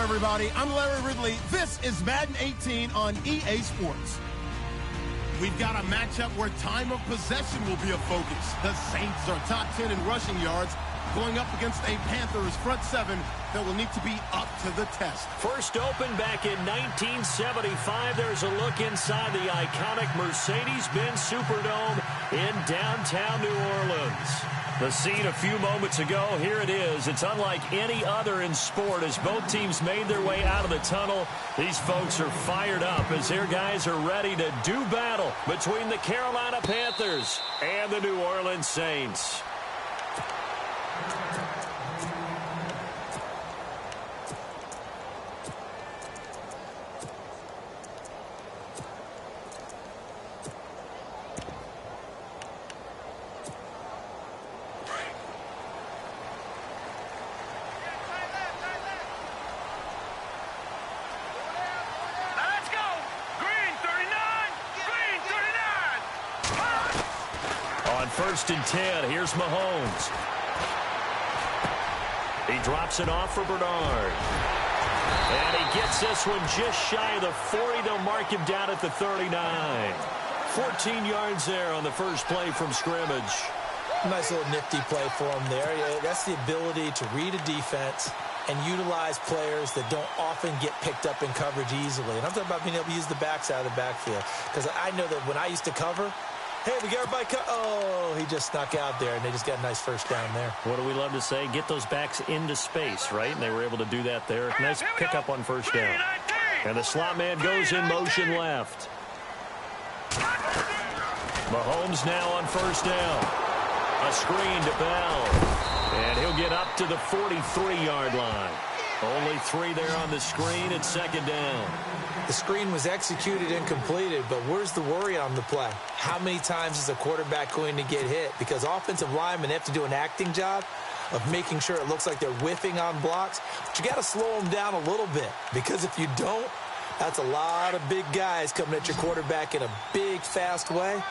everybody. I'm Larry Ridley. This is Madden 18 on EA Sports. We've got a matchup where time of possession will be a focus. The Saints are top 10 in rushing yards, going up against a Panthers front seven that will need to be up to the test. First opened back in 1975. There's a look inside the iconic Mercedes-Benz Superdome in downtown New Orleans. The scene a few moments ago, here it is. It's unlike any other in sport as both teams made their way out of the tunnel. These folks are fired up as their guys are ready to do battle between the Carolina Panthers and the New Orleans Saints. First and 10. Here's Mahomes. He drops it off for Bernard. And he gets this one just shy of the 40. They'll mark him down at the 39. 14 yards there on the first play from scrimmage. Nice little nifty play for him there. Yeah, that's the ability to read a defense and utilize players that don't often get picked up in coverage easily. And I'm talking about being able to use the backside of the backfield. Because I know that when I used to cover, hey, we got everybody oh, he just snuck out there, and they just got a nice first down there. What do we love to say? Get those backs into space, right? And they were able to do that there. Nice pickup on first down. And the slot man goes in motion left. Mahomes now on first down. A screen to Bell. And he'll get up to the 43-yard line. Only 3 there on the screen at second down. The screen was executed and completed, but where's the worry on the play? How many times is a quarterback going to get hit? Because offensive linemen have to do an acting job of making sure it looks like they're whiffing on blocks. But you got to slow them down a little bit, because if you don't, that's a lot of big guys coming at your quarterback in a big, fast way.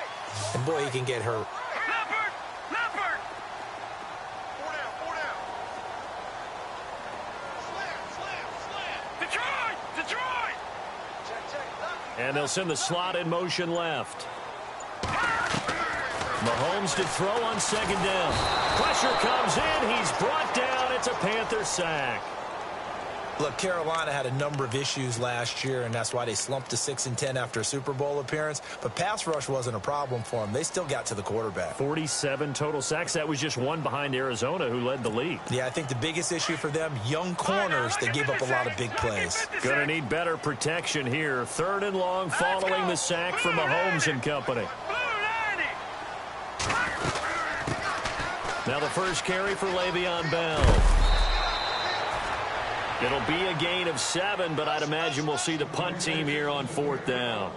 And, boy, he can get hurt. And they'll send the slot in motion left. Mahomes to throw on second down. Pressure comes in. He's brought down. It's a Panther sack. Look, Carolina had a number of issues last year, and that's why they slumped to 6-10 after a Super Bowl appearance. But pass rush wasn't a problem for them. They still got to the quarterback. 47 total sacks. That was just one behind Arizona, who led the league. Yeah, I think the biggest issue for them, young corners, they gave up a lot of big plays. Going to need better protection here. 3rd and long following the sack from Mahomes and company. Now the first carry for Le'Veon Bell. It'll be a gain of 7, but I'd imagine we'll see the punt team here on 4th down.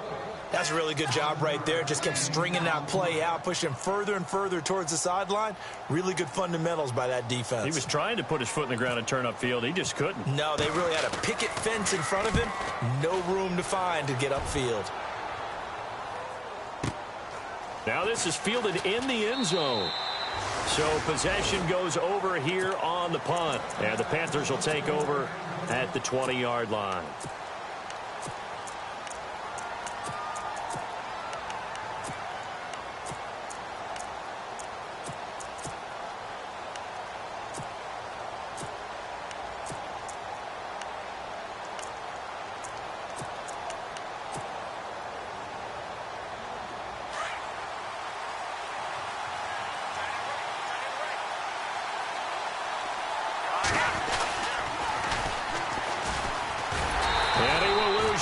That's a really good job right there. Just kept stringing that play out, pushing further and further towards the sideline. Really good fundamentals by that defense. He was trying to put his foot in the ground and turn upfield. He just couldn't. No, they really had a picket fence in front of him. No room to find to get upfield. Now this is fielded in the end zone. So possession goes over here on the punt. And the Panthers will take over at the 20-yard line.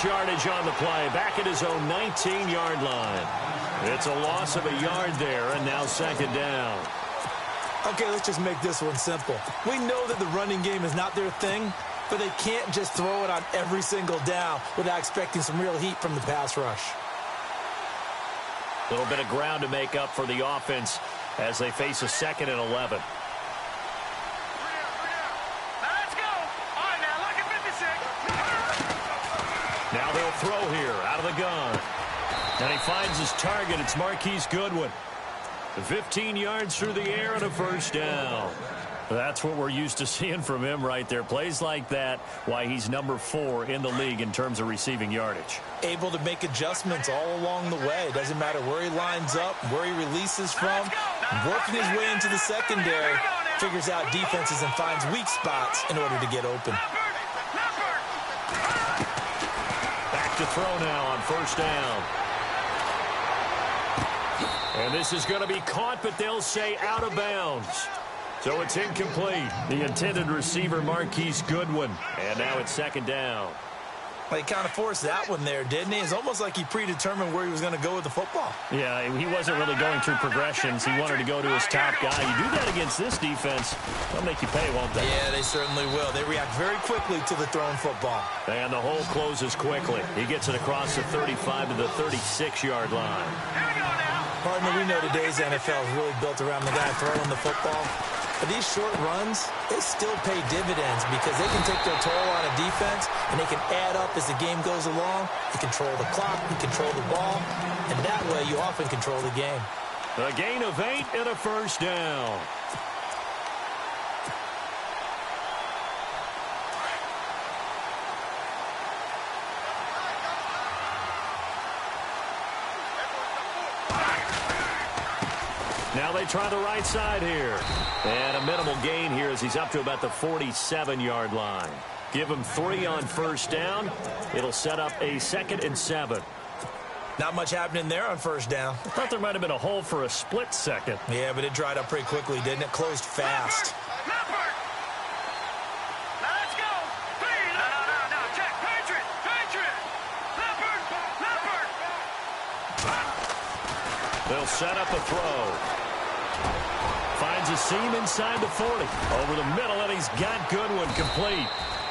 Yardage on the play, back at his own 19-yard line. It's a loss of a yard there, and now second down. Okay, let's just make this one simple. We know that the running game is not their thing, but they can't just throw it on every single down without expecting some real heat from the pass rush. A little bit of ground to make up for the offense as they face a 2nd and 11. Now they'll throw here out of the gun. And he finds his target. It's Marquise Goodwin. 15 yards through the air and a first down. That's what we're used to seeing from him right there. Plays like that, why he's number 4 in the league in terms of receiving yardage. Able to make adjustments all along the way. Doesn't matter where he lines up, where he releases from. Working his way into the secondary, figures out defenses and finds weak spots in order to get open. Back to throw now on first down. And this is going to be caught, but they'll say out of bounds. So it's incomplete. The intended receiver, Marquise Goodwin. And now it's second down. Well, he kind of forced that one there, didn't he? It's almost like he predetermined where he was going to go with the football. Yeah, he wasn't really going through progressions. He wanted to go to his top guy. You do that against this defense, they'll make you pay, won't they? Yeah, they certainly will. They react very quickly to the thrown football. And the hole closes quickly. He gets it across the 35 to the 36-yard line. Partner, we know today's NFL is really built around the guy throwing the football. But these short runs, they still pay dividends because they can take their toll on a defense and they can add up as the game goes along. You control the clock, you control the ball, and that way you often control the game. A gain of 8 and a first down. Now they try the right side here. And a minimal gain here as he's up to about the 47-yard line. Give him 3 on first down. It'll set up a 2nd and 7. Not much happening there on first down. I thought there might have been a hole for a split second. Yeah, but it dried up pretty quickly, didn't it? Closed fast. They'll set up a throw. Finds a seam inside the 40. Over the middle, and he's got Goodwin complete.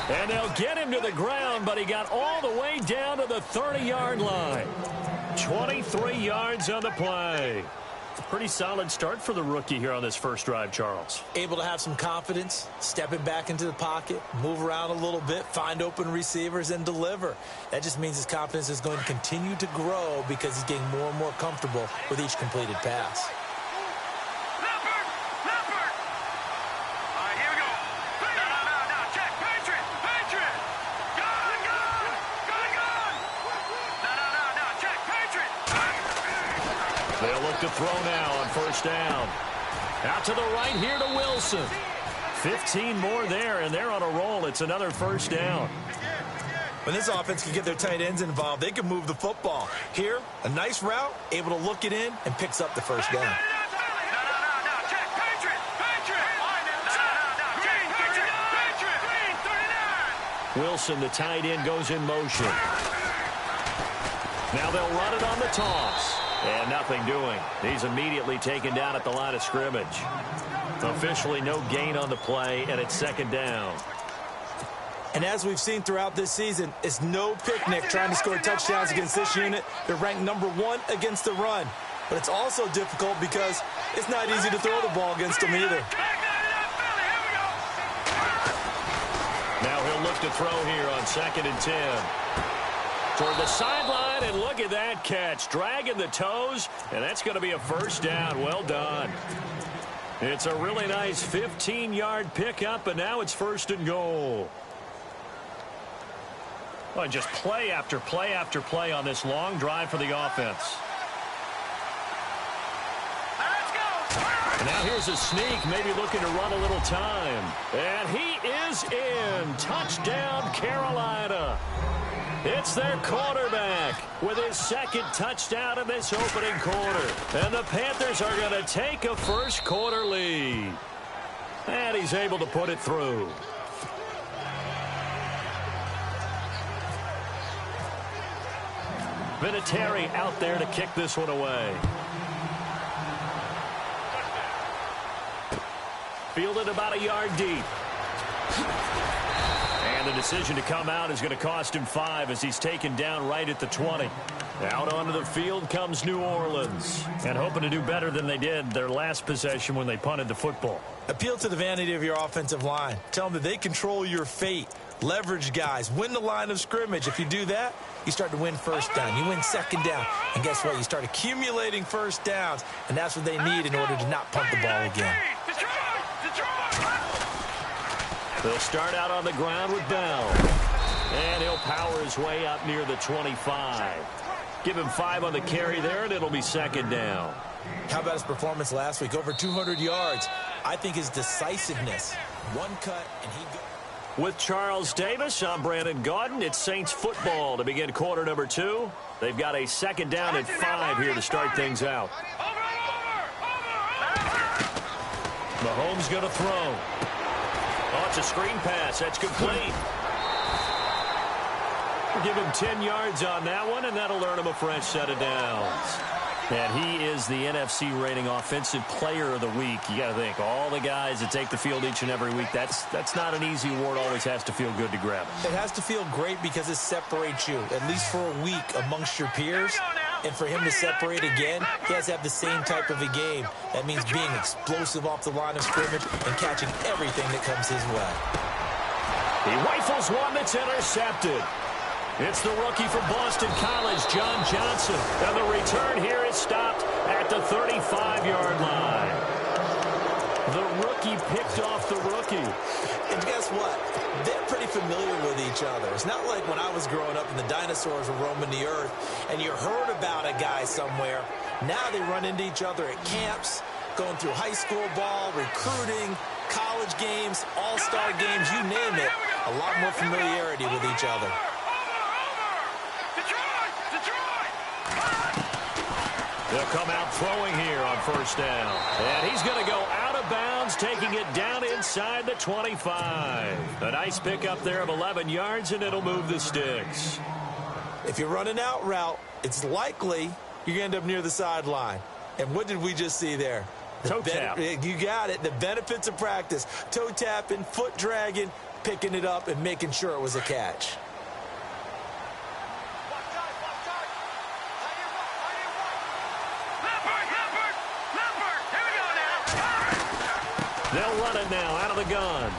And they'll get him to the ground, but he got all the way down to the 30-yard line. 23 yards on the play. Pretty solid start for the rookie here on this first drive, Charles. Able to have some confidence, stepping back into the pocket, move around a little bit, find open receivers, and deliver. That just means his confidence is going to continue to grow because he's getting more and more comfortable with each completed pass. They'll look to throw now on first down. Out to the right here to Wilson. 15 more there, and they're on a roll. It's another first down. When this offense can get their tight ends involved, they can move the football. Here, a nice route, able to look it in, and picks up the first down. Wilson, the tight end, goes in motion. Now they'll run it on the toss. And nothing doing. He's immediately taken down at the line of scrimmage. Officially no gain on the play, and it's second down. And as we've seen throughout this season, it's no picnic trying to score touchdowns against this unit. They're ranked #1 against the run. But it's also difficult because it's not easy to throw the ball against them either. Now he'll look to throw here on 2nd and 10. Toward the sideline, and look at that catch. Dragging the toes, and that's going to be a first down. Well done. It's a really nice 15-yard pickup, and now it's 1st and goal. Well, just play after play after play on this long drive for the offense. And now here's a sneak, maybe looking to run a little time. And he is in. Touchdown, Carolina. It's their quarterback with his 2nd touchdown in this opening quarter. And the Panthers are going to take a first quarter lead. And he's able to put it through. Vinatieri out there to kick this one away. Fielded about a yard deep. And the decision to come out is going to cost him 5 as he's taken down right at the 20. Out onto the field comes New Orleans. And hoping to do better than they did their last possession when they punted the football. Appeal to the vanity of your offensive line. Tell them that they control your fate. Leverage guys. Win the line of scrimmage. If you do that, you start to win first down. You win second down. And guess what? You start accumulating first downs. And that's what they need in order to not punt the ball again. They'll start out on the ground with Bell. And he'll power his way up near the 25. Give him 5 on the carry there, and it'll be second down. How about his performance last week? Over 200 yards. I think his decisiveness. One cut, and he goes. With Charles Davis, I'm Brandon Gaudin. It's Saints football to begin quarter number 2. They've got a second down and 5 here to start things out. Mahomes going to throw. Oh, it's a screen pass. That's complete. Give him 10 yards on that one, and that'll earn him a fresh set of downs. And he is the NFC rating offensive player of the week. You got to think, all the guys that take the field each and every week, that's not an easy award. Always has to feel good to grab it. It has to feel great because it separates you, at least for a week, amongst your peers. And for him to separate again, he has to have the same type of a game. That means being explosive off the line of scrimmage and catching everything that comes his way. He rifles one that's intercepted. It's the rookie from Boston College, John Johnson. And the return here is stopped at the 35-yard line. The rookie picked off the rookie. And guess what? They're pretty familiar with each other. It's not like when I was growing up and the dinosaurs were roaming the earth and you heard about a guy somewhere. Now they run into each other at camps, going through high school ball, recruiting, college games, all-star games, you name it. A lot more familiarity with each other. They'll come out throwing here on first down. And he's going to go out of bounds, taking it down inside the 25. A nice pickup there of 11 yards, and it'll move the sticks. If you're running out route, it's likely you're going to end up near the sideline. And what did we just see there? Toe tap. You got it. The benefits of practice. Toe tapping, foot dragging, picking it up, and making sure it was a catch. They'll run it now out of the gun.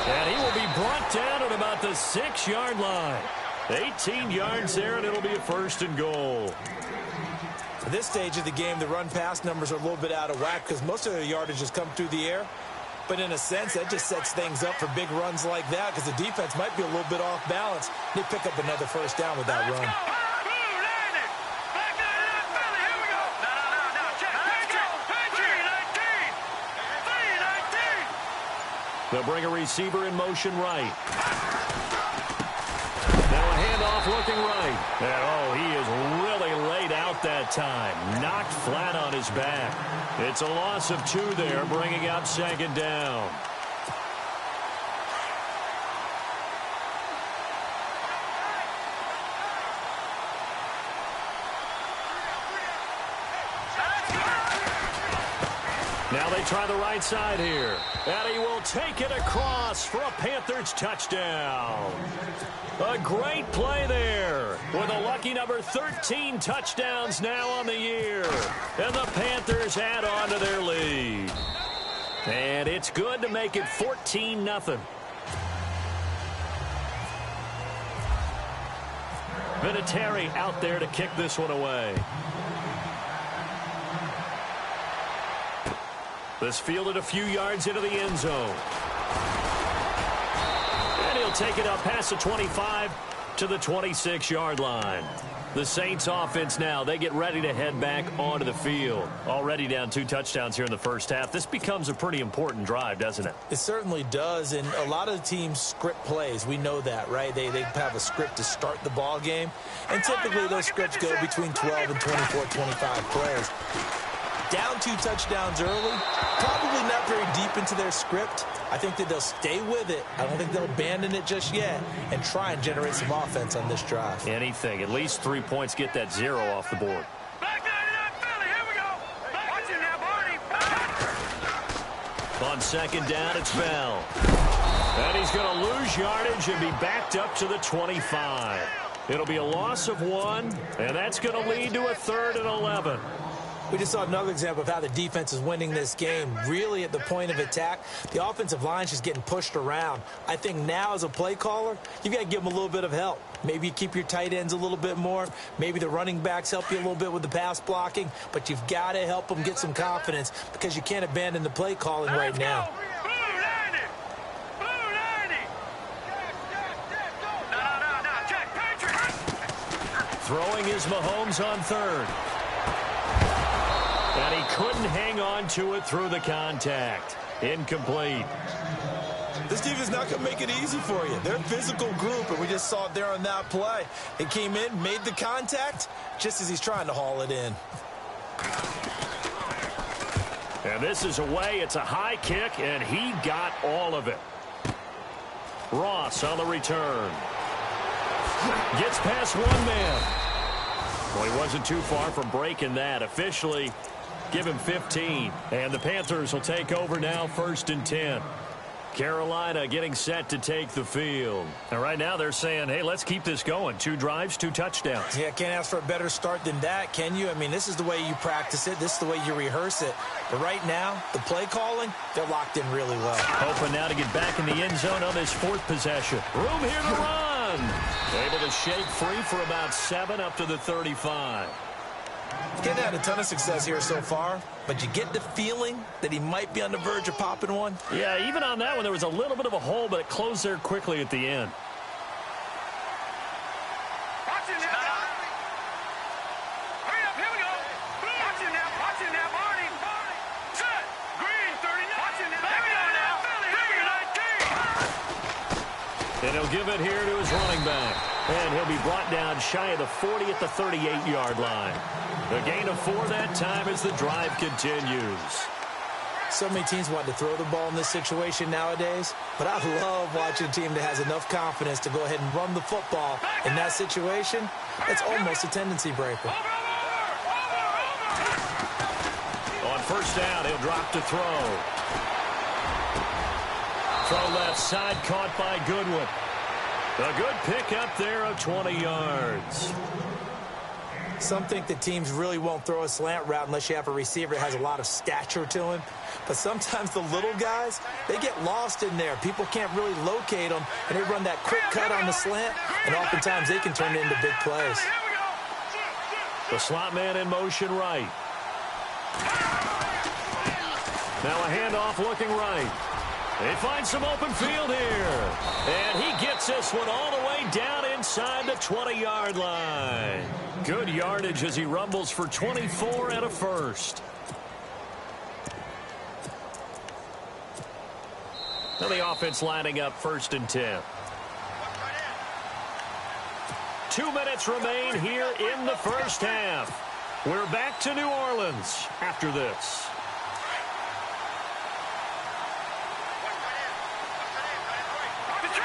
And he will be brought down at about the 6-yard line. 18 yards there, and it'll be a first and goal. At this stage of the game, the run-pass numbers are a little bit out of whack because most of their yardage has come through the air. But in a sense, that just sets things up for big runs like that because the defense might be a little bit off balance. They pick up another first down with that run. They'll bring a receiver in motion right. Now a handoff looking right. And oh, he is really laid out that time. Knocked flat on his back. It's a loss of 2 there, bringing up second down. Now they try the right side here. And he will take it across for a Panthers touchdown. A great play there with a lucky number 13 touchdowns now on the year. And the Panthers add on to their lead. And it's good to make it 14-0. Vinatieri out there to kick this one away. This fielded a few yards into the end zone. And he'll take it up past the 25 to the 26-yard line. The Saints offense now, they get ready to head back onto the field. Already down 2 touchdowns here in the first half. This becomes a pretty important drive, doesn't it? It certainly does, and a lot of the teams script plays. We know that, right? They have a script to start the ball game, and typically those scripts go between 12 and 24, 25 plays. Down 2 touchdowns early, probably not very deep into their script. I think that they'll stay with it. I don't think they'll abandon it just yet and try and generate some offense on this drive. Anything. At least 3 points, get that 0 off the board. On second down, it's Bell. And he's going to lose yardage and be backed up to the 25. It'll be a loss of 1, and that's going to lead to a 3rd and 11. We just saw another example of how the defense is winning this game. Really at the point of attack, the offensive line's just getting pushed around. I think now as a play caller, you've got to give them a little bit of help. Maybe you keep your tight ends a little bit more. Maybe the running backs help you a little bit with the pass blocking. But you've got to help them get some confidence because you can't abandon the play calling right now. Throwing is Mahomes on third. And he couldn't hang on to it through the contact. Incomplete. This defense is not going to make it easy for you. They're a physical group, and we just saw it there on that play. It came in, made the contact, just as he's trying to haul it in. And this is away. It's a high kick, and he got all of it. Ross on the return. Gets past one man. Well, he wasn't too far from breaking that. Officially, give him 15. And the Panthers will take over now, 1st and 10. Carolina getting set to take the field. And right now they're saying, hey, let's keep this going. 2 drives, 2 touchdowns. Yeah, can't ask for a better start than that, can you? I mean, this is the way you practice it. This is the way you rehearse it. But right now, the play calling, they're locked in really well. Hoping now to get back in the end zone on this 4th possession. Room here to run. Able to shake free for about 7 up to the 35. Getting had a ton of success here so far, but you get the feeling that he might be on the verge of popping one. Yeah, even on that one, there was a little bit of a hole, but it closed there quickly at the end. Watch it now. Hurry up, here we go. Watch it now, Barney. Set. Green, 39. Watch it now. Here we go now. Philly, 19. And he'll give it here to his running back. And he'll be brought down shy of the 40 at the 38-yard line. The gain of 4 that time as the drive continues. So many teams want to throw the ball in this situation nowadays, but I love watching a team that has enough confidence to go ahead and run the football in that situation. It's almost a tendency breaker. On 1st down, he'll drop to throw. Throw left side, caught by Goodwin. A good pick up there of 20 yards. Some think that teams really won't throw a slant route unless you have a receiver that has a lot of stature to him. But sometimes the little guys, they get lost in there. People can't really locate them, and they run that quick cut on the slant, and oftentimes they can turn it into big plays. The slot man in motion right. Now a handoff looking right. They find some open field here. And he gets this one all the way down inside the 20-yard line. Good yardage as he rumbles for 24 and a first. Now the offense lining up 1st and 10. 2 minutes remain here in the first half. We're back to New Orleans after this.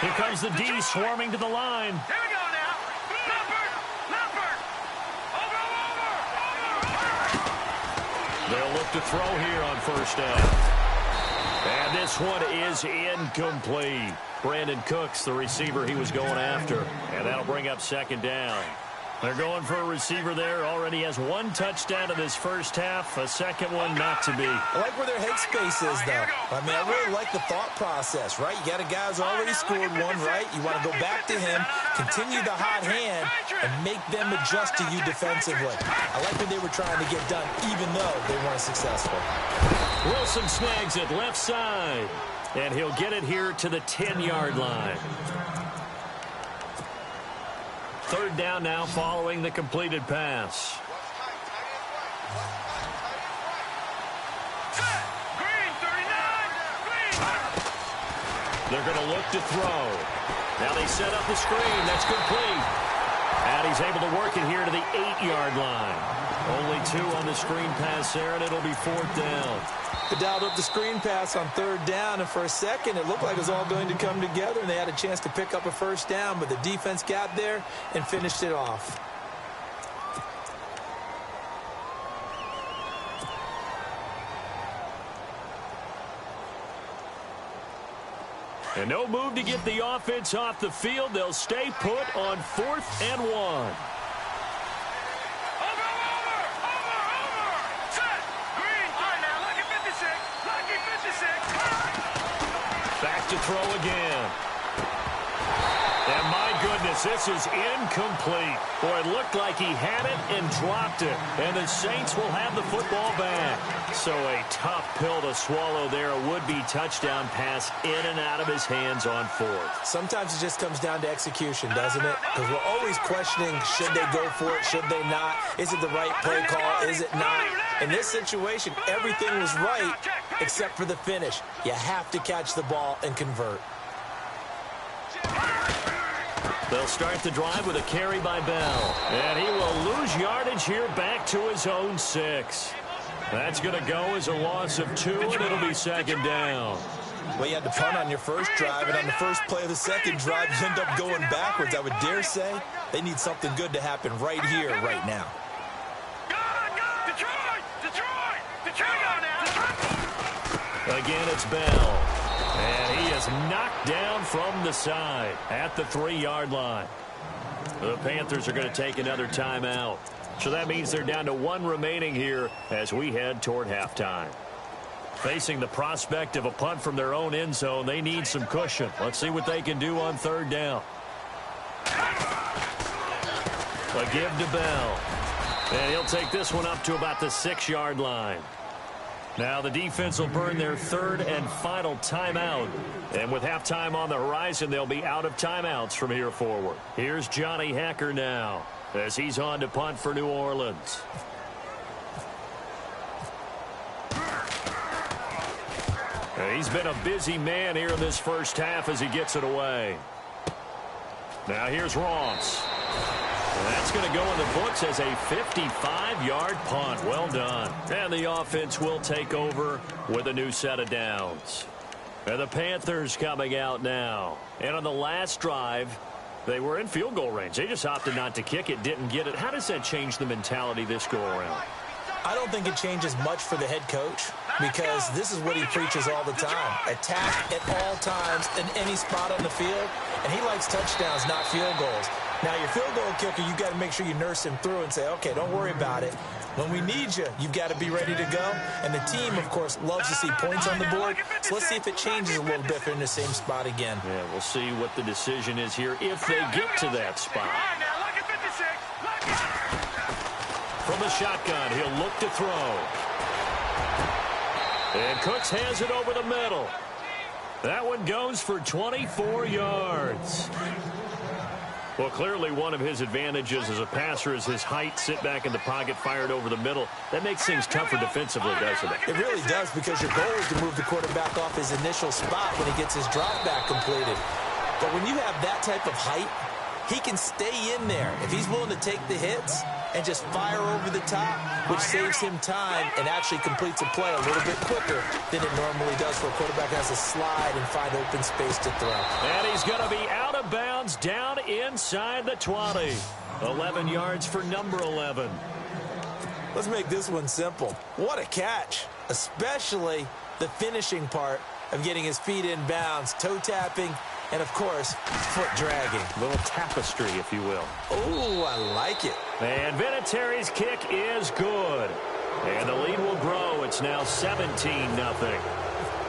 Here comes the D swarming to the line. Here we go now. Lampert. Over. They'll look to throw here on 1st down. And this one is incomplete. Brandon Cooks, the receiver he was going after. And that'll bring up 2nd down. They're going for a receiver there. Already has 1 touchdown in this first half. A second one not to be. I like where their headspace is, though. I mean, I really like the thought process, right? You got a guy who's already scored 1, right? You want to go back to him, continue the hot hand, and make them adjust to you defensively. I like what they were trying to get done, even though they weren't successful. Wilson snags it left side. And he'll get it here to the 10-yard line. 3rd down now following the completed pass. Green, 39. They're going to look to throw. Now they set up the screen. That's complete. And he's able to work it here to the 8-yard line. Only 2 on the screen pass there, and it'll be 4th down. They dialed up the screen pass on 3rd down, and for a second it looked like it was all going to come together, and they had a chance to pick up a 1st down, but the defense got there and finished it off. And no move to get the offense off the field. They'll stay put on 4th and 1. Back to throw again. And my goodness, this is incomplete. Boy, it looked like he had it and dropped it. And the Saints will have the football back. So a tough pill to swallow there. A would-be touchdown pass in and out of his hands on fourth. Sometimes it just comes down to execution, doesn't it? Because we're always questioning, should they go for it, should they not? Is it the right play call, is it not? In this situation, everything was right except for the finish. You have to catch the ball and convert. They'll start the drive with a carry by Bell. And he will lose yardage here back to his own 6. That's going to go as a loss of 2, and it'll be second down. Well, you had to punt on your first drive, and on the first play of the second drive, you end up going backwards. I would dare say they need something good to happen right here, right now. Again, it's Bell. And he is knocked down from the side at the 3-yard line. The Panthers are going to take another timeout. So that means they're down to 1 remaining here as we head toward halftime. Facing the prospect of a punt from their own end zone, they need some cushion. Let's see what they can do on 3rd down. A give to Bell. And he'll take this one up to about the 6-yard line. Now the defense will burn their 3rd and final timeout. And with halftime on the horizon, they'll be out of timeouts from here forward. Here's Johnny Hacker now as he's on to punt for New Orleans. And he's been a busy man here in this first half as he gets it away. Now here's Ross. And that's going to go in the books as a 55-yard punt. Well done. And the offense will take over with a new set of downs. And the Panthers coming out now. And on the last drive, they were in field goal range. They just opted not to kick it, didn't get it. How does that change the mentality this go-around? I don't think it changes much for the head coach because this is what he preaches all the time. Attack at all times in any spot on the field, and he likes touchdowns, not field goals. Now, your field goal kicker, you've got to make sure you nurse him through and say, okay, don't worry about it. When we need you, you've got to be ready to go. And the team, of course, loves to see points on the board. So let's see if it changes a little bit if they're in the same spot again. Yeah, we'll see what the decision is here if they get to that spot. From the shotgun, he'll look to throw. And Cooks has it over the middle. That one goes for 24 yards. Well, clearly one of his advantages as a passer is his height. Sit back in the pocket, fired over the middle. That makes things tougher defensively, doesn't it? It really does because your goal is to move the quarterback off his initial spot when he gets his drop back completed. But when you have that type of height, he can stay in there if he's willing to take the hits and just fire over the top, which saves him time and actually completes a play a little bit quicker than it normally does for a quarterback that has to slide and find open space to throw. And he's going to be out of bounds down inside the 20. 11 yards for number 11. Let's make this one simple. What a catch, especially the finishing part of getting his feet in bounds, toe tapping, and, of course, foot dragging. A little tapestry, if you will. Oh, I like it. And Vinatieri's kick is good. And the lead will grow. It's now 17-0.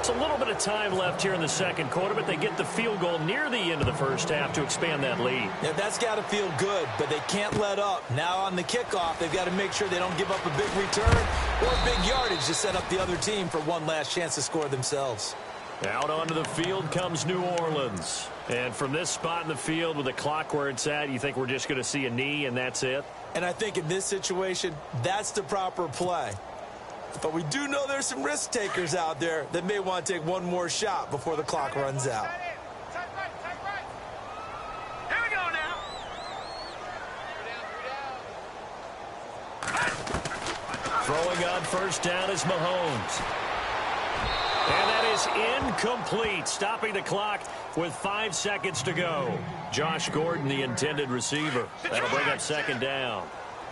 It's a little bit of time left here in the second quarter, but they get the field goal near the end of the first half to expand that lead. Yeah, that's got to feel good, but they can't let up. Now on the kickoff, they've got to make sure they don't give up a big return or big yardage to set up the other team for one last chance to score themselves. Out onto the field comes New Orleans. And from this spot in the field with the clock where it's at, you think we're just going to see a knee and that's it? And I think in this situation, that's the proper play. But we do know there's some risk takers out there that may want to take one more shot before the clock runs out. Here we go now. Throwing on first down is Mahomes. And that is incomplete, stopping the clock with 5 seconds to go. Josh Gordon, the intended receiver. That'll bring up second down.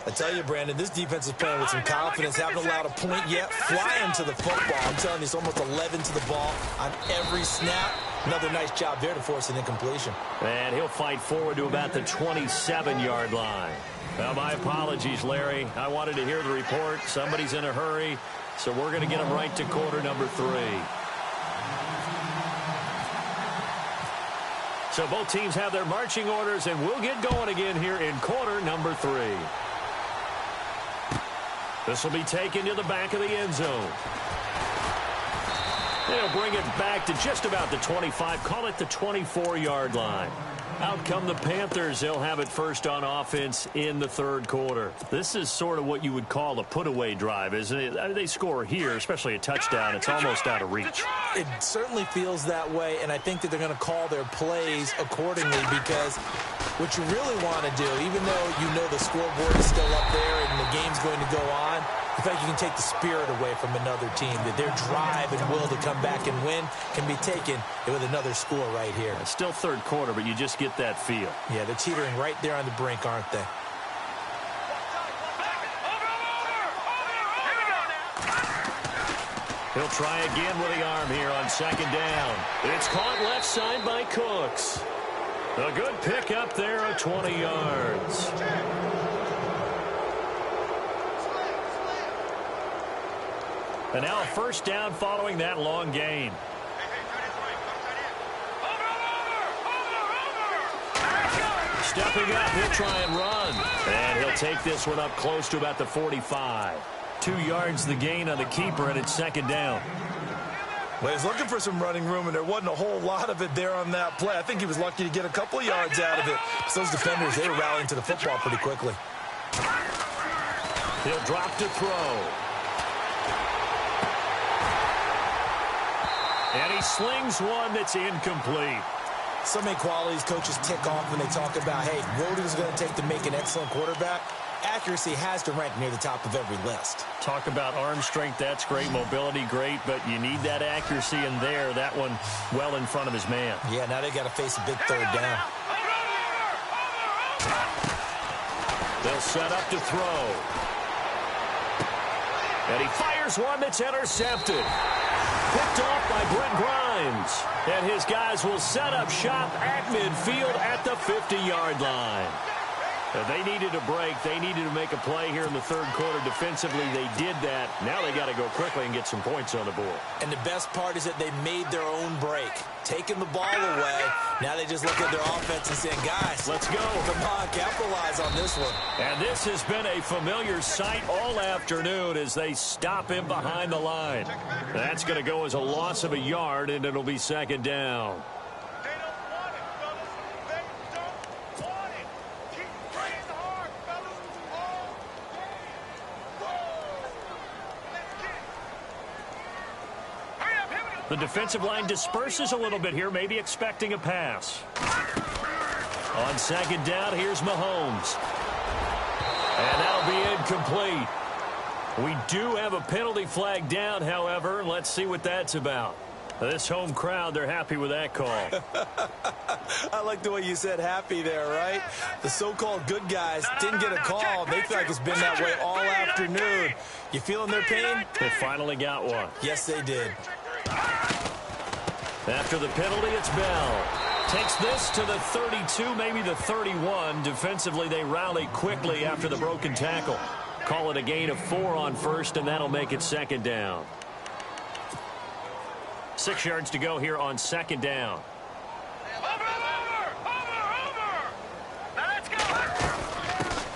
I tell you, Brandon, this defense is playing with some confidence. Haven't allowed a point yet. Flying to the football. I'm telling you, it's almost 11 to the ball on every snap. Another nice job there to force an incompletion. And he'll fight forward to about the 27-yard line. Well, my apologies, Larry. I wanted to hear the report. Somebody's in a hurry. So we're going to get them right to quarter number 3. So both teams have their marching orders, and we'll get going again here in quarter number 3. This will be taken to the back of the end zone. They'll bring it back to just about the 25, call it the 24-yard line. Out come the Panthers. They'll have it first on offense in the third quarter. This is sort of what you would call a put-away drive, isn't it? I mean, they score here, especially a touchdown. It's almost out of reach. It certainly feels that way, and I think that they're going to call their plays accordingly because what you really want to do, even though you know the scoreboard is still up there and the game's going to go on, in fact, you can take the spirit away from another team, that their drive and will to come back and win can be taken with another score right here. It's still third quarter, but you just get that feel. Yeah, they're teetering right there on the brink, aren't they? He'll try again with the arm here on second down. It's caught left side by Cooks. A good pick up there of 20 yards. And now a first down following that long gain. Stepping up, he'll try and run. And he'll take this one up close to about the 45. 2 yards the gain on the keeper, and it's second down. Well, he's looking for some running room, and there wasn't a whole lot of it there on that play. I think he was lucky to get a couple of yards out of it. So those defenders, they were rallying to the football pretty quickly. He'll drop to throw. And he slings one that's incomplete. So many qualities coaches tick off when they talk about, hey, what is it going to take to make an excellent quarterback? Accuracy has to rank near the top of every list. Talk about arm strength, that's great. Mobility, great, but you need that accuracy in there. That one well in front of his man. Yeah, now they got to face a big third down. They'll set up to throw. And he fires one that's intercepted. Picked off by Brent Grimes. And his guys will set up shop at midfield at the 50-yard line. They needed a break. They needed to make a play here in the third quarter. Defensively, they did that. Now they got to go quickly and get some points on the board. And the best part is that they made their own break. Taking the ball away. Now they just look at their offense and saying, guys, let's go. Come on, capitalize on this one. And this has been a familiar sight all afternoon as they stop him behind the line. That's going to go as a loss of a yard, and it'll be second down. The defensive line disperses a little bit here, maybe expecting a pass. On second down, here's Mahomes. And that'll be incomplete. We do have a penalty flag down, however. Let's see what that's about. This home crowd, they're happy with that call. I like the way you said happy there, right? The so-called good guys didn't get a call. They feel like it's been that way all afternoon. You feeling their pain? They finally got one. Yes, they did. After the penalty, it's Bell. Takes this to the 32, maybe the 31. Defensively, they rally quickly after the broken tackle. Call it a gain of 4 on first, and that'll make it second down. 6 yards to go here on second down.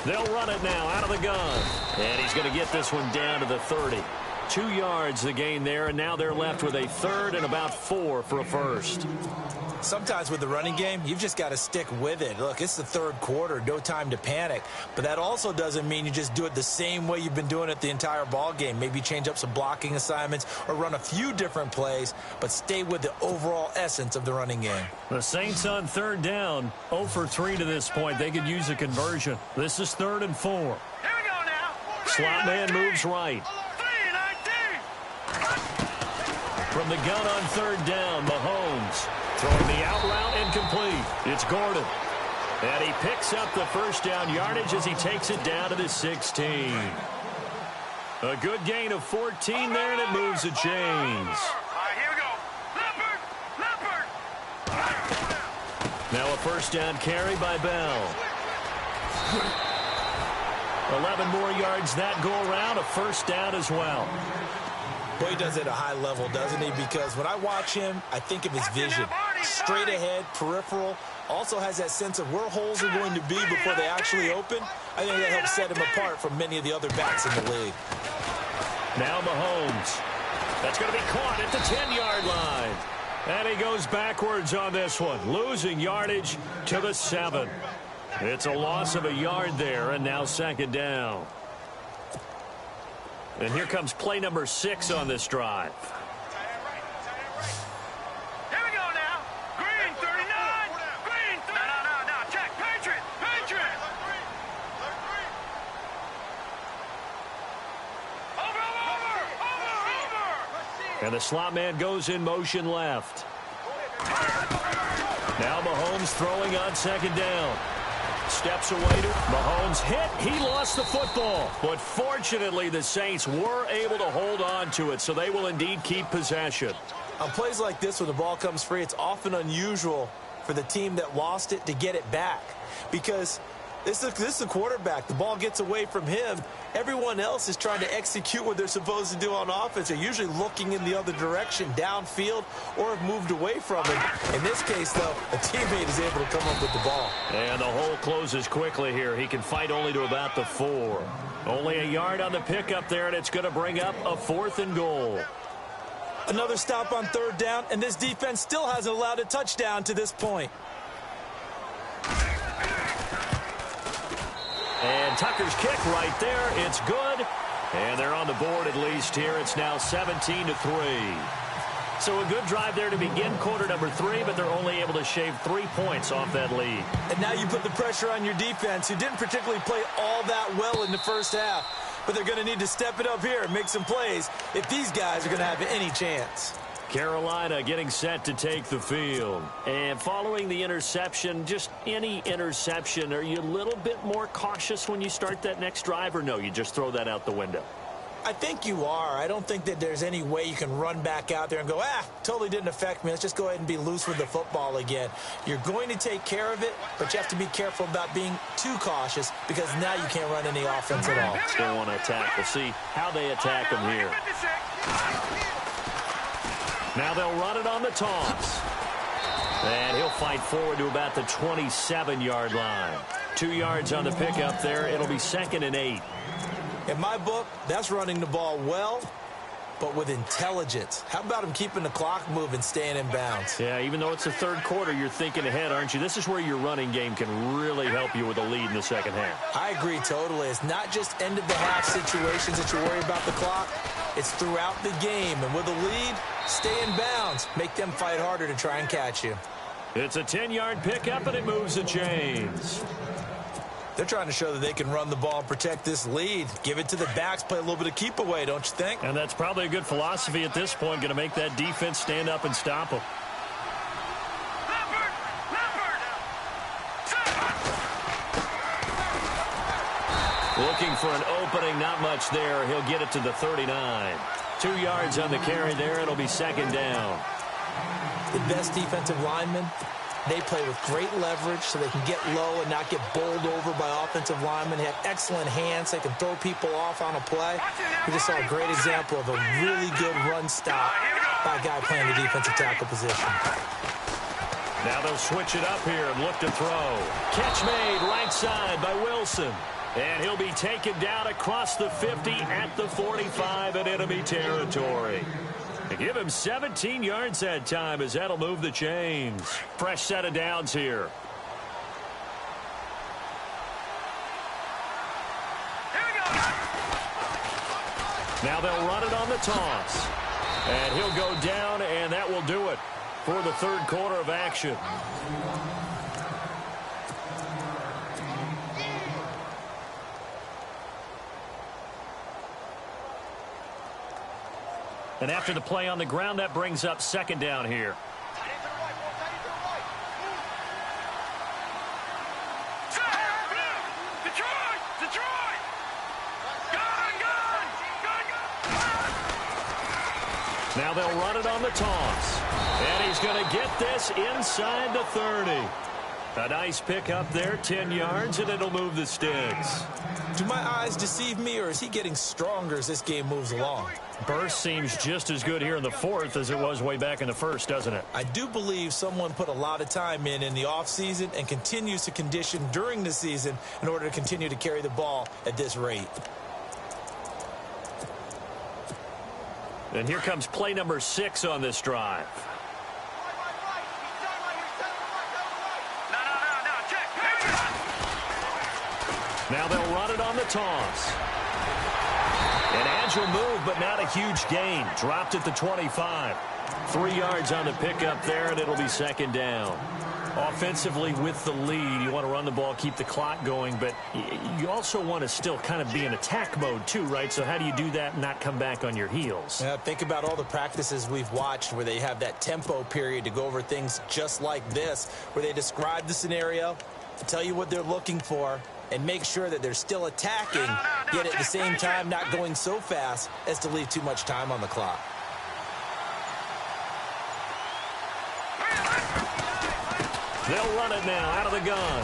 They'll run it now out of the gun. And he's going to get this one down to the 30. 2 yards the gain there, and now they're left with a third and about 4 for a first. Sometimes with the running game, you've just got to stick with it. Look, it's the third quarter, no time to panic. But that also doesn't mean you just do it the same way you've been doing it the entire ball game. Maybe change up some blocking assignments or run a few different plays, but stay with the overall essence of the running game. The Saints on third down, 0 for 3 to this point. They could use a conversion. This is 3rd and 4. Here we go now. Slot man moves right. From the gun on third down, Mahomes throwing the out route incomplete. It's Gordon. And he picks up the first down yardage as he takes it down to the 16. A good gain of 14 there, and it moves the chains. All right, here we go. Leopard. Now a first down carry by Bell. 11 more yards that go around, a first down as well. Boy, he does it at a high level, doesn't he? Because when I watch him, I think of his vision. straight ahead, peripheral. Also has that sense of where holes are going to be before they actually open. I think that helps set him apart from many of the other backs in the league. Now Mahomes. That's going to be caught at the 10-yard line. And he goes backwards on this one, losing yardage to the 7. It's a loss of a yard there, and now second down. And here comes play number 6 on this drive. Here we go now. Green 39. Green 30. No. Check. Patriot. Over. And the slot man goes in motion left. Now Mahomes throwing on second down. Steps away to Mahomes hit. He lost the football. But fortunately, the Saints were able to hold on to it, so they will indeed keep possession. On plays like this, when the ball comes free, it's often unusual for the team that lost it to get it back. Because this is a quarterback. The ball gets away from him. Everyone else is trying to execute what they're supposed to do on offense. They're usually looking in the other direction, downfield, or have moved away from it. In this case, though, a teammate is able to come up with the ball. And the hole closes quickly here. He can fight only to about the 4. Only a yard on the pickup there, and it's going to bring up a 4th and goal. Another stop on third down, and this defense still hasn't allowed a touchdown to this point. And Tucker's kick right there. It's good. And they're on the board at least here. It's now 17-3. So a good drive there to begin quarter number 3, but they're only able to shave 3 points off that lead. And now you put the pressure on your defense, who didn't particularly play all that well in the first half. But they're going to need to step it up here and make some plays if these guys are going to have any chance. Carolina getting set to take the field. And following the interception, just any interception, are you a little bit more cautious when you start that next drive, or no, you just throw that out the window? I think you are. I don't think that there's any way you can run back out there and go, totally didn't affect me. Let's just go ahead and be loose with the football again. You're going to take care of it, but you have to be careful about being too cautious because now you can't run any offense at all. Still want to attack. We'll see how they attack him here. Now they'll run it on the toss. And he'll fight forward to about the 27-yard line. 2 yards on the pickup there. It'll be 2nd and 8. In my book, that's running the ball well, but with intelligence. How about him keeping the clock moving, staying in bounds? Yeah, even though it's the third quarter, you're thinking ahead, aren't you? This is where your running game can really help you with a lead in the second half. I agree totally. It's not just end-of-the-half situations that you worry about the clock. It's throughout the game. And with a lead, stay in bounds. Make them fight harder to try and catch you. It's a 10-yard pickup, and it moves the chains. They're trying to show that they can run the ball and protect this lead. Give it to the backs, play a little bit of keep away, don't you think? And that's probably a good philosophy at this point, going to make that defense stand up and stop them. Looking for an opening, not much there. He'll get it to the 39. 2 yards on the carry there. It'll be 2nd down. The best defensive linemen, they play with great leverage so they can get low and not get bowled over by offensive linemen. They have excellent hands. They can throw people off on a play. We just saw a great example of a really good run stop by a guy playing the defensive tackle position. Now they'll switch it up here and look to throw. Catch made right side by Wilson. And he'll be taken down across the 50 at the 45 in enemy territory. They give him 17 yards that time as that'll move the chains. Fresh set of downs here. Now they'll run it on the toss. And he'll go down, and that will do it for the third quarter of action. And after the play on the ground, that brings up 2nd down here. Now they'll run it on the toss. And he's going to get this inside the 30. A nice pick up there, 10 yards, and it'll move the sticks. Do my eyes deceive me, or is he getting stronger as this game moves along? Burst seems just as good here in the fourth as it was way back in the first, doesn't it? I do believe someone put a lot of time in the offseason and continues to condition during the season in order to continue to carry the ball at this rate. And here comes play number 6 on this drive. Now they'll run it on the toss. An agile move, but not a huge gain. Dropped at the 25. 3 yards on the pickup there, and it'll be second down. Offensively with the lead, you want to run the ball, keep the clock going, but you also want to still kind of be in attack mode too, right? So how do you do that and not come back on your heels? Yeah, think about all the practices we've watched where they have that tempo period to go over things just like this, where they describe the scenario, tell you what they're looking for, and make sure that they're still attacking, yet at the same time not going so fast as to leave too much time on the clock. They'll run it now out of the gun.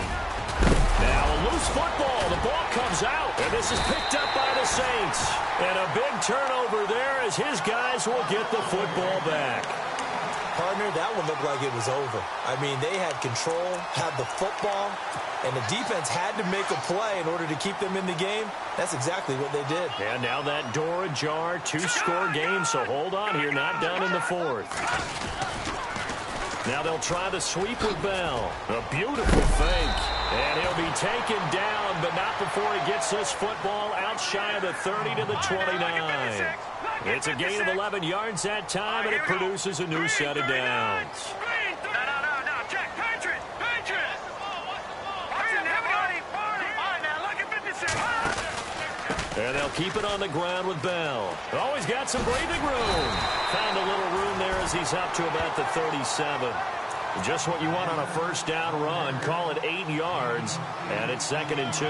Now a loose football. The ball comes out, and this is picked up by the Saints. And a big turnover there as his guys will get the football back. Partner, that one looked like it was over. I mean, they had control, had the football, and the defense had to make a play in order to keep them in the game. That's exactly what they did. And now that door ajar, 2-score game, so hold on here, not done in the fourth. Now they'll try the sweep with Bell. A beautiful fake. And he'll be taken down, but not before he gets this football out shy of the 30 to the 29. It's a gain of 11 yards that time, and it produces a new set of downs. And they'll keep it on the ground with Bell. Oh, he's got some breathing room. Found a little room there as he's up to about the 37. Just what you want on a first down run. Call it 8 yards, and it's 2nd and 2.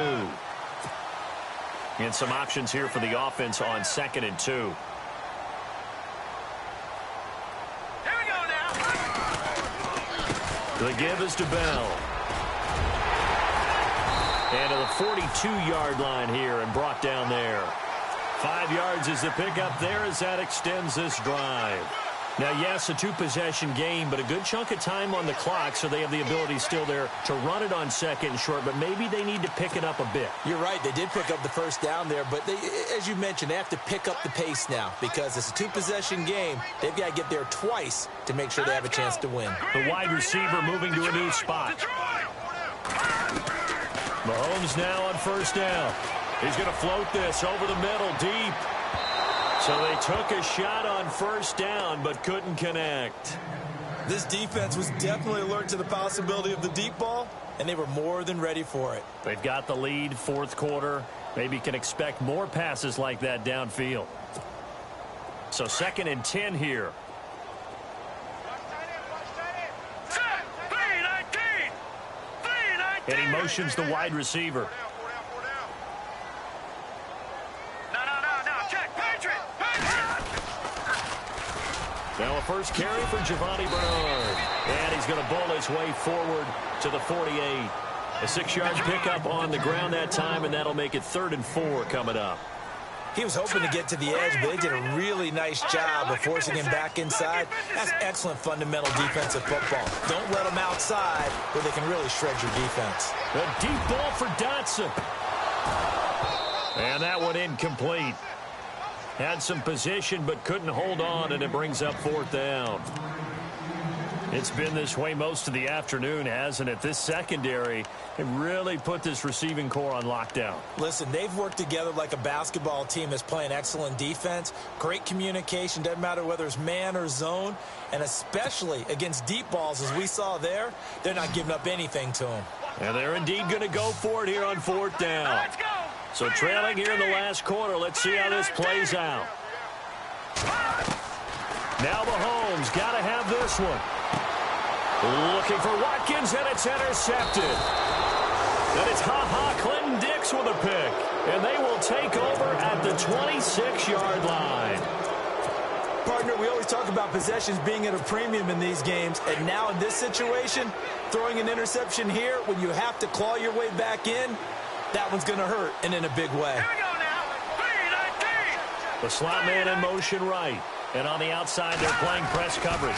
And some options here for the offense on 2nd and 2. Here we go now. The give is to Bell. And to the 42-yard line here and brought down there. 5 yards is the pickup there as that extends this drive. Now, yes, a 2-possession game, but a good chunk of time on the clock, so they have the ability still there to run it on 2nd and short, but maybe they need to pick it up a bit. You're right. They did pick up the first down there, but they, as you mentioned, they have to pick up the pace now because it's a 2-possession game. They've got to get there twice to make sure they have a chance to win. The wide receiver moving to a new spot. Mahomes now on first down. He's going to float this over the middle, deep. So they took a shot on first down, but couldn't connect. This defense was definitely alert to the possibility of the deep ball, and they were more than ready for it. They've got the lead, fourth quarter. Maybe can expect more passes like that downfield. So 2nd and 10 here. And he motions the wide receiver. Now a first carry for Giovanni Bernard. And he's going to bowl his way forward to the 48. A 6-yard pickup on the ground that time, and that'll make it 3rd and 4 coming up. He was hoping to get to the edge, but they did a really nice job of forcing him back inside. That's excellent fundamental defensive football. Don't let them outside where they can really shred your defense. A deep ball for Dotson. And that one incomplete. Had some position but couldn't hold on, and it brings up 4th down. It's been this way most of the afternoon, hasn't it? This secondary, it really put this receiving core on lockdown. Listen, they've worked together like a basketball team that's playing excellent defense. Great communication, doesn't matter whether it's man or zone. And especially against deep balls, as we saw there, they're not giving up anything to them. And they're indeed going to go for it here on 4th down. Let's go. So trailing here in the last quarter, let's see how this plays out. Now Mahomes got to have this one. Looking for Watkins, and it's intercepted. And it's Clinton Dix with a pick. And they will take over at the 26-yard line. Partner, we always talk about possessions being at a premium in these games. And now in this situation, throwing an interception here when you have to claw your way back in, that one's going to hurt, and in a big way. Here we go now. 3-19. The slot man in motion right. And on the outside, they're playing press coverage.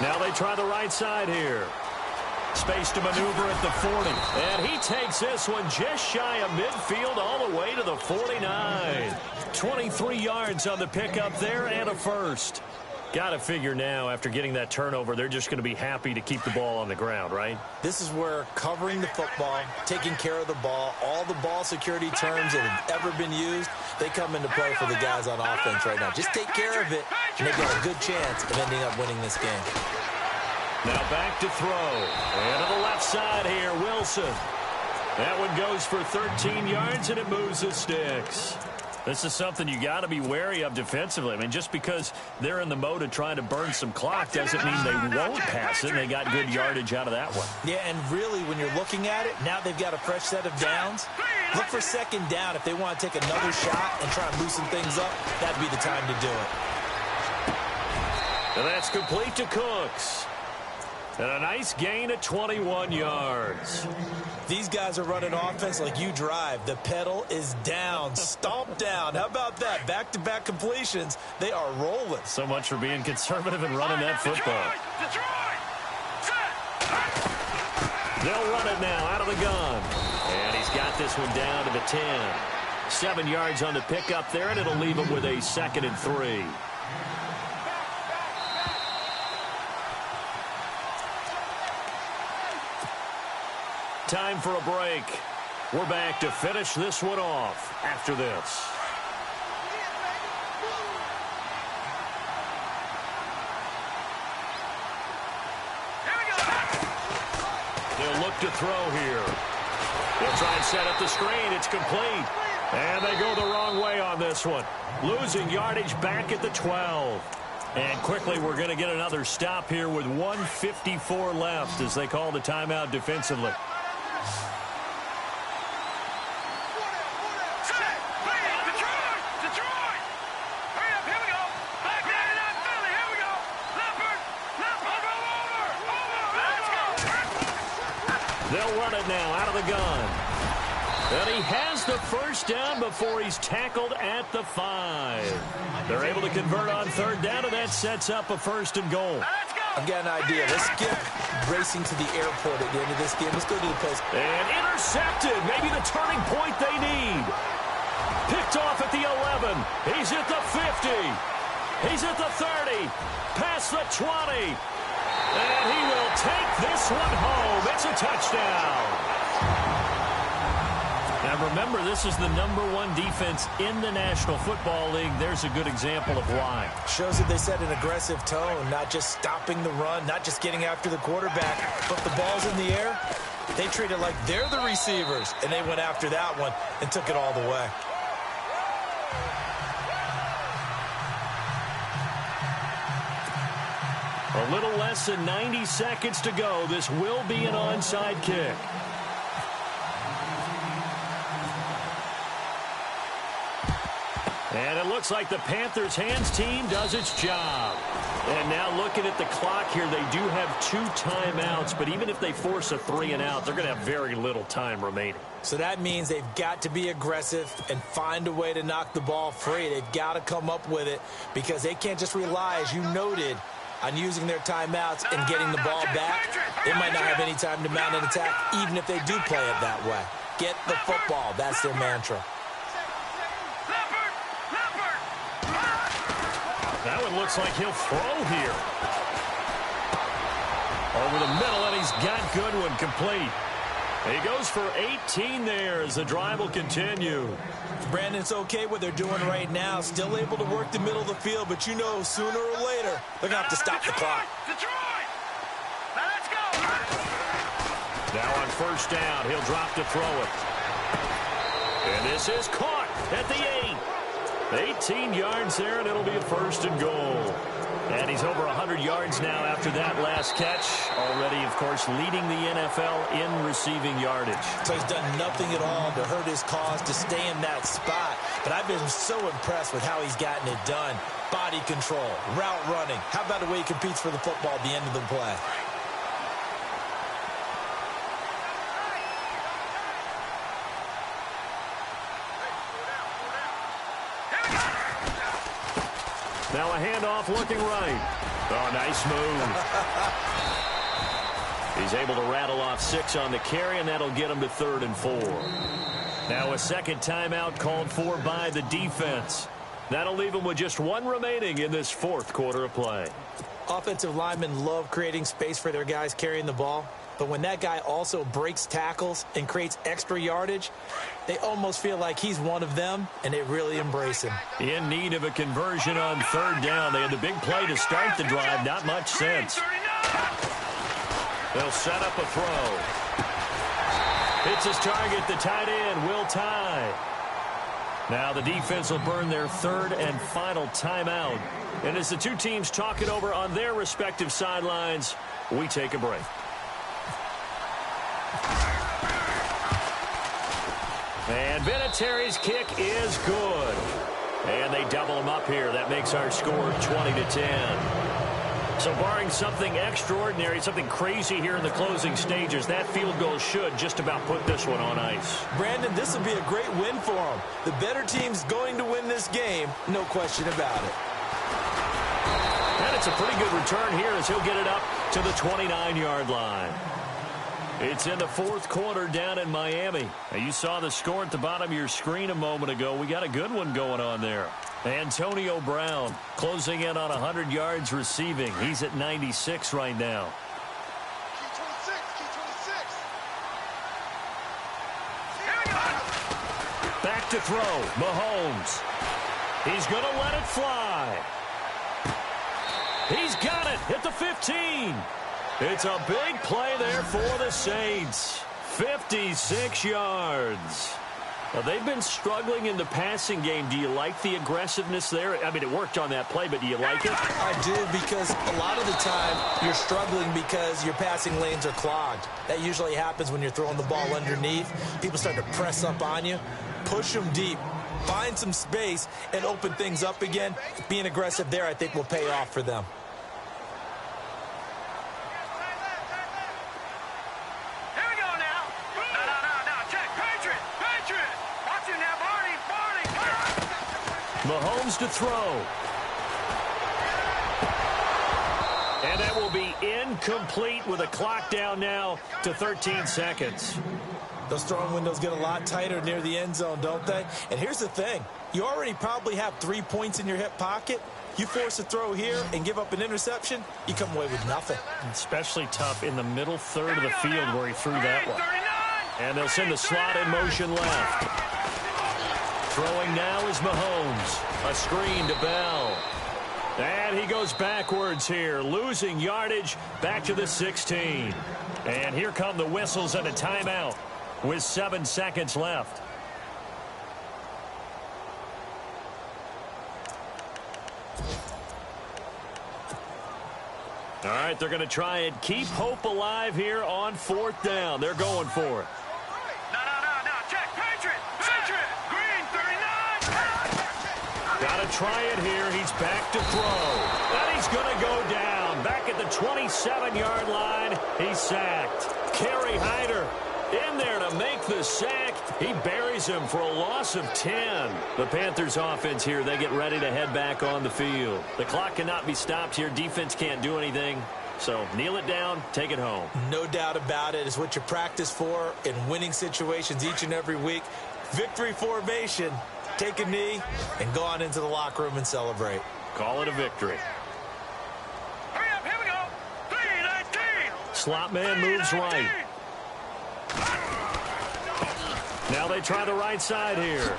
Now they try the right side here. Space to maneuver at the 40. And he takes this one just shy of midfield all the way to the 49. 23 yards on the pickup there and a first. Got to figure now, after getting that turnover, they're just going to be happy to keep the ball on the ground, right? This is where covering the football, taking care of the ball, all the ball security terms that have ever been used, they come into play for the guys on offense right now. Just take care of it, and they've got a good chance of ending up winning this game. Now back to throw. And to the left side here, Wilson. That one goes for 13 yards, and it moves the sticks. This is something you got to be wary of defensively. I mean, just because they're in the mode of trying to burn some clock doesn't mean they won't pass it. They got good yardage out of that one. Yeah, and really, when you're looking at it, now they've got a fresh set of downs. Look for second down if they want to take another shot and try and loosen things up. That'd be the time to do it. And that's complete to Cooks. And a nice gain of 21 yards. These guys are running offense like you drive. The pedal is down, stomped down. How about that? Back-to-back completions. They are rolling. So much for being conservative and running that football. Detroit. They'll run it now out of the gun. And he's got this one down to the 10. 7 yards on the pickup there, and it'll leave him with a 2nd and 3. Time for a break. We're back to finish this one off after this. They'll look to throw here. They'll try and set up the screen. It's complete. And they go the wrong way on this one. Losing yardage back at the 12. And quickly, we're going to get another stop here with 1:54 left as they call the timeout defensively. They'll run it now out of the gun. And he has the first down before he's tackled at the 5. They're able to convert on 3rd down, and that sets up a 1st and goal. I've got an idea. Let's skip racing to the airport at the end of this game. Let's go to the place. And intercepted. Maybe the turning point they need. Picked off at the 11. He's at the 50. He's at the 30. Past the 20. And he will take this one home. It's a touchdown. Now remember, this is the #1 defense in the National Football League. There's a good example of why. Shows that they set an aggressive tone, not just stopping the run, not just getting after the quarterback, but the ball's in the air. They treat it like they're the receivers, and they went after that one and took it all the way. A little less than 90 seconds to go. This will be an onside kick. And it looks like the Panthers' hands team does its job. And now looking at the clock here, they do have 2 timeouts, but even if they force a 3 and out, they're going to have very little time remaining. So that means they've got to be aggressive and find a way to knock the ball free. They've got to come up with it because they can't just rely, as you noted, on using their timeouts and getting the ball back. They might not have any time to mount an attack, even if they do play it that way. Get the football. That's their mantra. That one looks like he'll throw here. Over the middle, and he's got Goodwin complete. He goes for 18 there as the drive will continue. Brandon, it's okay what they're doing right now. Still able to work the middle of the field, but you know sooner or later they're going to have to stop the clock. Detroit! Let's go! Now on 1st down, he'll drop to throw it. And this is caught at the 8. 18 yards there, and it'll be a 1st and goal. And he's over 100 yards now after that last catch. Already, of course, leading the NFL in receiving yardage. So he's done nothing at all to hurt his cause, to stay in that spot. But I've been so impressed with how he's gotten it done. Body control, route running. How about the way he competes for the football at the end of the play? Now a handoff looking right. Oh, nice move. He's able to rattle off 6 on the carry, and that'll get him to 3rd and 4. Now a second timeout called for by the defense. That'll leave him with just 1 remaining in this 4th quarter of play. Offensive linemen love creating space for their guys carrying the ball. But when that guy also breaks tackles and creates extra yardage, they almost feel like he's one of them, and they really embrace him. In need of a conversion on 3rd down. They had the big play to start the drive. Not much sense. They'll set up a throw. Hits his target, the tight end, Will Tye. Now the defense will burn their 3rd and final timeout. And as the two teams talk it over on their respective sidelines, we take a break. And Vinatieri's kick is good. And they double him up here. That makes our score 20-10. So barring something extraordinary, something crazy here in the closing stages, that field goal should just about put this one on ice. Brandon, this would be a great win for them. The better team's going to win this game, no question about it. And it's a pretty good return here as he'll get it up to the 29-yard line. It's in the 4th quarter down in Miami. Now, you saw the score at the bottom of your screen a moment ago. We got a good one going on there. Antonio Brown closing in on 100 yards receiving. He's at 96 right now. Back to throw. Mahomes. He's going to let it fly. He's got it at the 15. It's a big play there for the Saints. 56 yards. Well, they've been struggling in the passing game. Do you like the aggressiveness there? I mean, it worked on that play, but do you like it? I do, because a lot of the time you're struggling because your passing lanes are clogged. That usually happens when you're throwing the ball underneath. People start to press up on you. Push them deep. Find some space and open things up again. Being aggressive there, I think, will pay off for them. Mahomes to throw. And that will be incomplete with a clock down now to 13 seconds. Those throwing windows get a lot tighter near the end zone, don't they? And here's the thing. You already probably have 3 points in your hip pocket. You force a throw here and give up an interception, you come away with nothing. Especially tough in the middle third of the field where he threw that one. And they'll send the slot in motion left. Throwing now is Mahomes. A screen to Bell. And he goes backwards here, losing yardage back to the 16. And here come the whistles and a timeout with 7 seconds left. All right, they're going to try and keep hope alive here on 4th down. They're going for it. Got to try it here. He's back to throw. And he's going to go down. Back at the 27-yard line. He's sacked. Kerry Hyder in there to make the sack. He buries him for a loss of 10. The Panthers offense here, they get ready to head back on the field. The clock cannot be stopped here. Defense can't do anything. So kneel it down, take it home. No doubt about it. It's what you practice for in winning situations each and every week. Victory formation. Take a knee and go on into the locker room and celebrate. Call it a victory. Hurry up, here we go. 3-19. Slot man moves right. Now they try the right side here.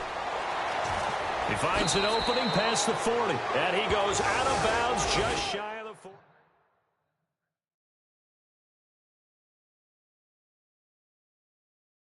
He finds an opening past the 40. And he goes out of bounds just shy.